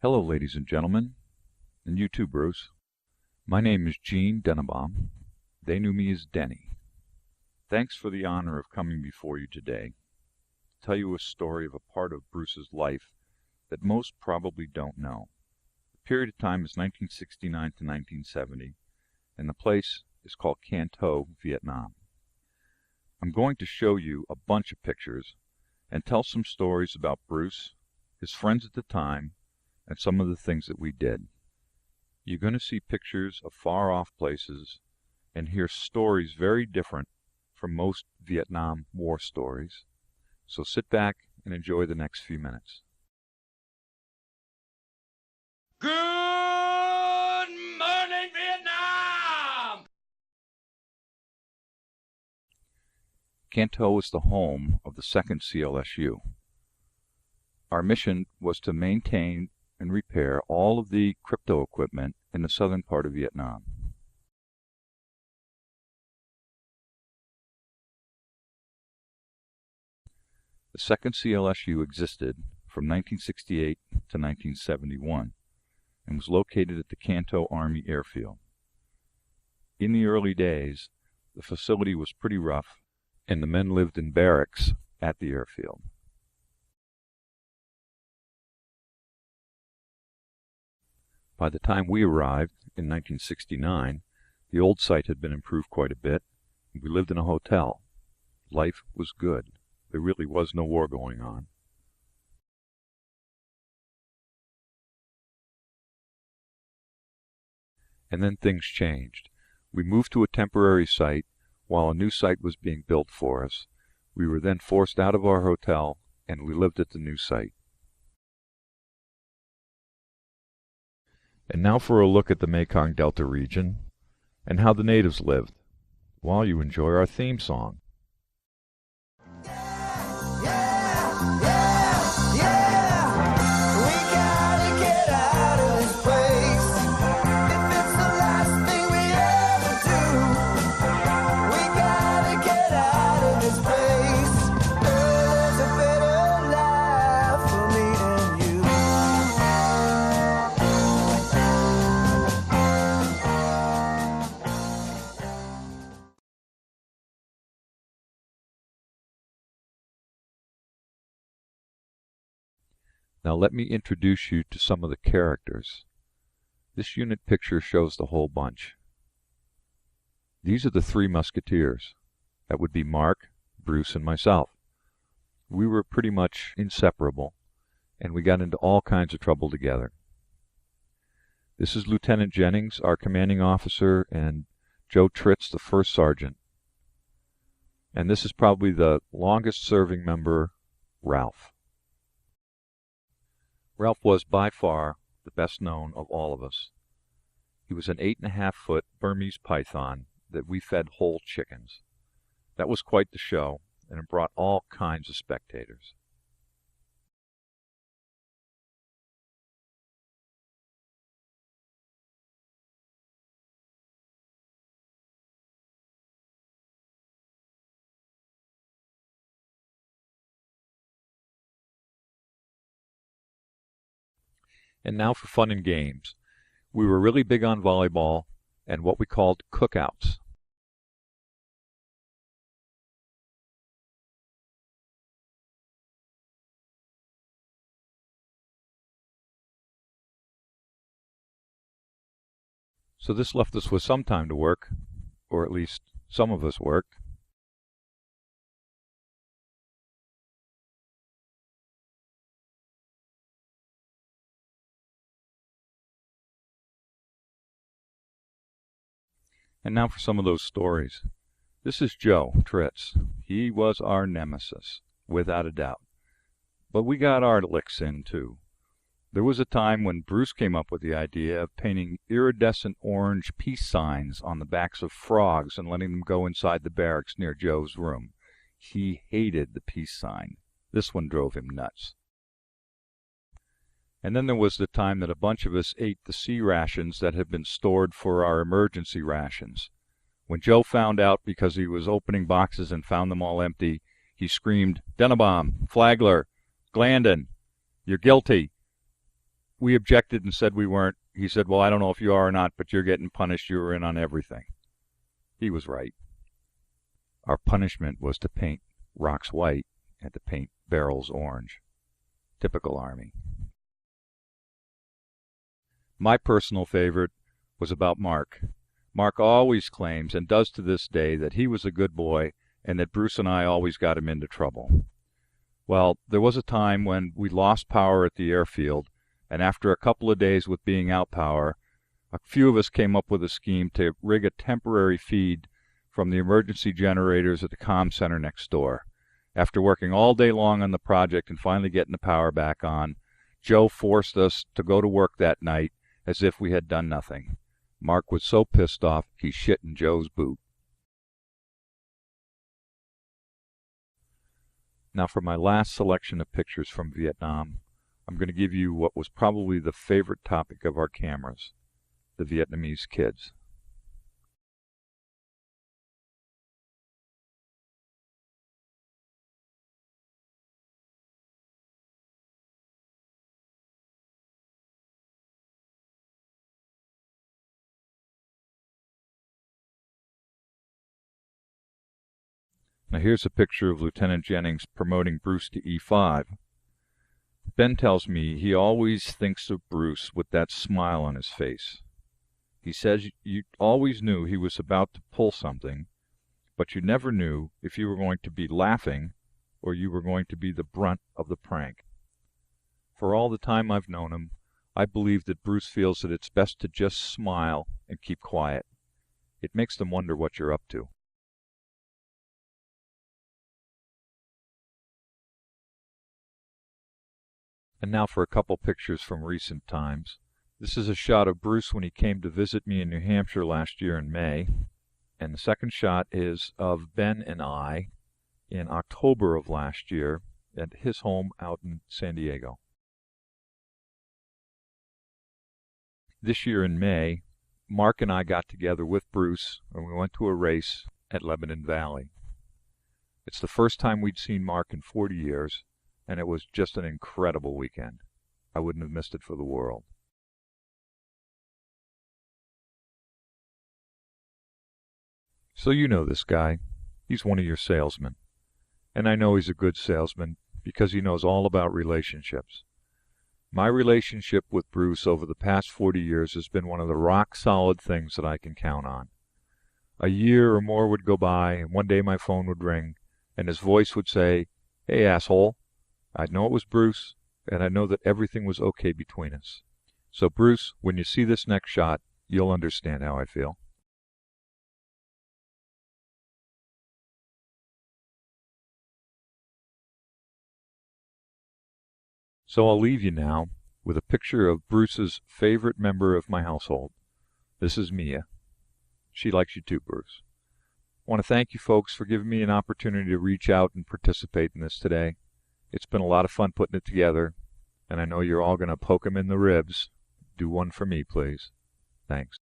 Hello, ladies and gentlemen, and you too, Bruce. My name is Gene Dennebaum. They knew me as Denny. Thanks for the honor of coming before you today to tell you a story of a part of Bruce's life that most probably don't know. The period of time is 1969 to 1970, and the place is called Can Tho, Vietnam. I'm going to show you a bunch of pictures and tell some stories about Bruce, his friends at the time, and some of the things that we did. You're going to see pictures of far-off places and hear stories very different from most Vietnam War stories. So sit back and enjoy the next few minutes. Good morning, Vietnam! Can Tho is the home of the 2nd CLSU. Our mission was to maintain and repair all of the crypto equipment in the southern part of Vietnam. The 2nd CLSU existed from 1968 to 1971 and was located at the Can Tho Army Airfield. In the early days, the facility was pretty rough, and the men lived in barracks at the airfield. By the time we arrived in 1969, the old site had been improved quite a bit. We lived in a hotel. Life was good. There really was no war going on. And then things changed. We moved to a temporary site while a new site was being built for us. We were then forced out of our hotel and we lived at the new site. And now for a look at the Mekong Delta region and how the natives lived, while you enjoy our theme song. Now let me introduce you to some of the characters. This unit picture shows the whole bunch. These are the 3 Musketeers. That would be Mark, Bruce, and myself. We were pretty much inseparable, and we got into all kinds of trouble together. This is Lieutenant Jennings, our commanding officer, and Joe Tritz, the 1st Sergeant. And this is probably the longest serving member, Ralph. Ralph was by far the best known of all of us. He was an 8.5-foot Burmese python that we fed whole chickens. That was quite the show, and it brought all kinds of spectators. And now for fun and games. We were really big on volleyball and what we called cookouts. So this left us with some time to work, or at least some of us worked. And now for some of those stories. This is Joe Tritz. He was our nemesis, without a doubt. But we got our licks in, too. There was a time when Bruce came up with the idea of painting iridescent orange peace signs on the backs of frogs and letting them go inside the barracks near Joe's room. He hated the peace sign. This one drove him nuts. And then there was the time that a bunch of us ate the sea rations that had been stored for our emergency rations. When Joe found out because he was opening boxes and found them all empty, he screamed, "Dennebaum, Flagler, Glandon, you're guilty." we objected and said we weren't. He said, well, I don't know if you are or not, but you're getting punished. You were in on everything. He was right. Our punishment was to paint rocks white and to paint barrels orange. Typical Army. My personal favorite was about Mark. Mark always claims, and does to this day, that he was a good boy and that Bruce and I always got him into trouble. Well, there was a time when we lost power at the airfield, and after a couple of days with being out power, a few of us came up with a scheme to rig a temporary feed from the emergency generators at the comm center next door. After working all day long on the project and finally getting the power back on, Joe forced us to go to work that night as if we had done nothing. Mark was so pissed off, he shit in Joe's boot. Now for my last selection of pictures from Vietnam, I'm going to give you what was probably the favorite topic of our cameras, the Vietnamese kids. Now here's a picture of Lieutenant Jennings promoting Bruce to E5. Ben tells me he always thinks of Bruce with that smile on his face. He says you always knew he was about to pull something, but you never knew if you were going to be laughing or you were going to be the brunt of the prank. For all the time I've known him, I believe that Bruce feels that it's best to just smile and keep quiet. It makes them wonder what you're up to. And now for a couple pictures from recent times. This is a shot of Bruce when he came to visit me in New Hampshire last year in May. And the second shot is of Ben and I in October of last year at his home out in San Diego. This year in May, Mark and I got together with Bruce and we went to a race at Lebanon Valley. It's the first time we'd seen Mark in 40 years, and it was just an incredible weekend. I wouldn't have missed it for the world. So you know this guy. He's one of your salesmen. And I know he's a good salesman because he knows all about relationships. My relationship with Bruce over the past 40 years has been one of the rock-solid things that I can count on. A year or more would go by, and one day my phone would ring, and his voice would say, "Hey, asshole." I'd know it was Bruce, and I'd know that everything was okay between us. So Bruce, when you see this next shot, you'll understand how I feel. So I'll leave you now with a picture of Bruce's favorite member of my household. This is Mia. She likes you too, Bruce. I want to thank you folks for giving me an opportunity to reach out and participate in this today. It's been a lot of fun putting it together, and I know you're all going to poke him in the ribs. Do one for me, please. Thanks.